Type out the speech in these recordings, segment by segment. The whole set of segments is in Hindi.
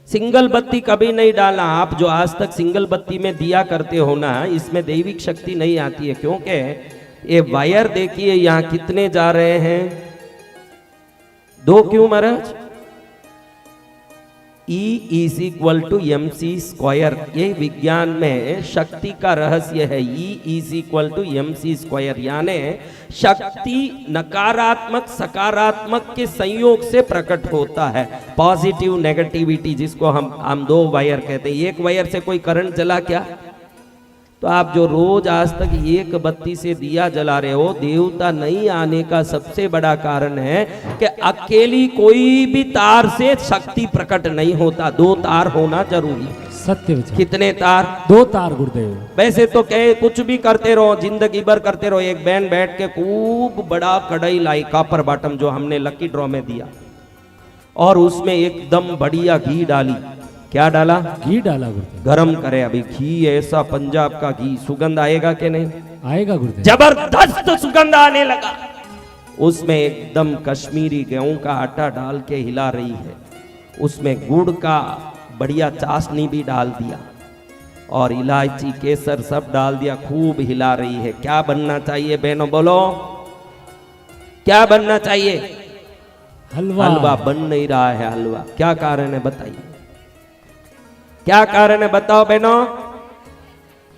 सिंगल बत्ती कभी नहीं डालना। आप जो आज तक सिंगल बत्ती में दिया करते हो ना, इसमें दैविक शक्ति नहीं आती है, क्योंकि ये वायर देखिए यहाँ कितने जा रहे हैं, 2 क्यों महाराज? E=mc²। ये विज्ञान में शक्ति का रहस्य है। E=mc², यानी शक्ति नकारात्मक सकारात्मक के संयोग से प्रकट होता है। पॉजिटिव नेगेटिविटी, जिसको हम 2 वायर कहते हैं। एक वायर से कोई करंट चला क्या? तो आप जो रोज आज तक एक बत्ती से दिया जला रहे हो, देवता नहीं आने का सबसे बड़ा कारण है कि अकेली कोई भी तार से शक्ति प्रकट नहीं होता, 2 तार होना जरूरी है। सत्य विचार। कितने तार? 2 तार गुरुदेव। वैसे तो कहे कुछ भी करते रहो, जिंदगी भर करते रहो। एक बहन बैठ के खूब बड़ा कढ़ाई लाई, कॉपर बॉटम, जो हमने लकी ड्रॉ में दिया, और उसमें एकदम बढ़िया घी डाली। क्या डाला? घी डाला गुरुदेव। गरम करे अभी घी, ऐसा पंजाब का घी, सुगंध आएगा कि नहीं? आएगा गुरुदेव। जबरदस्त सुगंध आने लगा। उसमें एकदम कश्मीरी गेहूं का आटा डाल के हिला रही है, उसमें गुड़ का बढ़िया चाशनी भी डाल दिया, और इलायची केसर सब डाल दिया, खूब हिला रही है। क्या बनना चाहिए बहनों, बोलो क्या बनना चाहिए? हलवा। हलवा बन नहीं रहा है। हलवा क्या कारण है बताइए? क्या कारण है बताओ बहनों?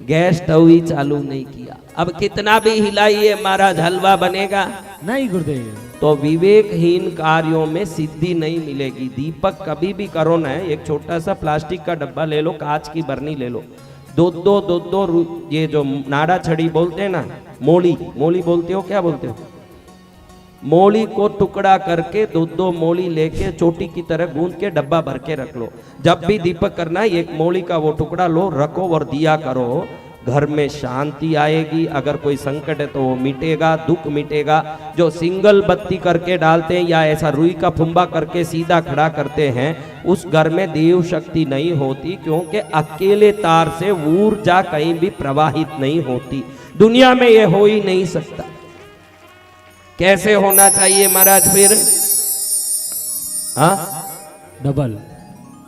गैस स्टोव ही चालू नहीं किया। अब कितना भी हिलाइए महाराज, हलवा बनेगा नहीं गुरुदेव। तो विवेकहीन कार्यों में सिद्धि नहीं मिलेगी। दीपक कभी भी करो ना, एक छोटा सा प्लास्टिक का डब्बा ले लो, कांच की बरनी ले लो, दो ये जो नाड़ा छड़ी बोलते हैं ना, मोली बोलते हो, क्या बोलते हो? मोली को टुकड़ा करके 2 मोली लेके चोटी की तरह गूंद के डब्बा भर के रख लो। जब भी दीपक करना है, एक मोली का वो टुकड़ा लो, रखो और दिया करो। घर में शांति आएगी। अगर कोई संकट है तो वो मिटेगा, दुख मिटेगा। जो सिंगल बत्ती करके डालते हैं या ऐसा रुई का फुम्बा करके सीधा खड़ा करते हैं, उस घर में देव शक्ति नहीं होती, क्योंकि अकेले तार से ऊर्जा कहीं भी प्रवाहित नहीं होती। दुनिया में ये हो ही नहीं सकता। कैसे होना चाहिए महाराज फिर? हाँ, डबल।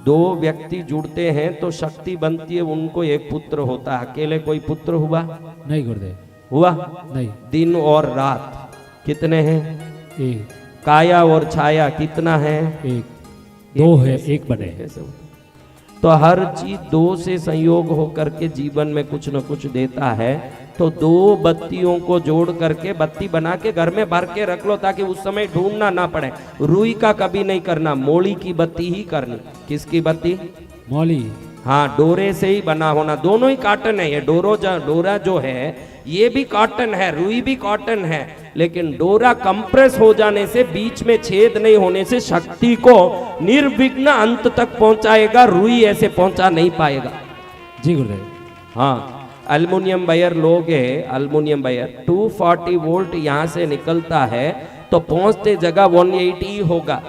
2 व्यक्ति जुड़ते हैं तो शक्ति बनती है, उनको एक पुत्र होता है। अकेले कोई पुत्र हुआ नहीं गुरुदेव? हुआ नहीं। दिन और रात कितने हैं? 1। काया और छाया कितना है? 1। 2 है, 1 बने। तो हर चीज 2 से संयोग होकर के जीवन में कुछ न कुछ देता है। तो 2 बत्तियों को जोड़ करके बत्ती बना के घर में भर के रख लो, ताकि उस समय ढूंढना ना पड़े। रुई का कभी नहीं करना, मोली की बत्ती ही करनी। किसकी बत्ती? मोली। हाँ, डोरे से ही बना होना। दोनों ही कॉटन है। ये डोरा जो है ये भी कॉटन है, रुई भी कॉटन है, लेकिन डोरा कंप्रेस हो जाने से, बीच में छेद नहीं होने से शक्ति को निर्विघ्न अंत तक पहुंचाएगा। रुई ऐसे पहुंचा नहीं पाएगा। जी गुरुदेव। हाँ, एल्युमिनियम वायर लोगे, एल्युमिनियम वायर 240 वोल्ट यहाँ से निकलता है तो पहुंचते जगह 180 होगा,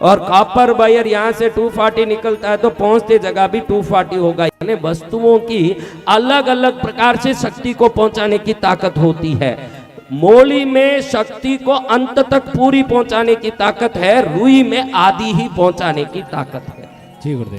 और कॉपर वायर यहाँ से 240 निकलता है तो पहुंचते जगह भी 240 होगा। यानी वस्तुओं की अलग अलग प्रकार से शक्ति को पहुंचाने की ताकत होती है। मोली में शक्ति को अंत तक पूरी पहुंचाने की ताकत है, रुई में आधी ही पहुंचाने की ताकत है। जी गुरुदेव।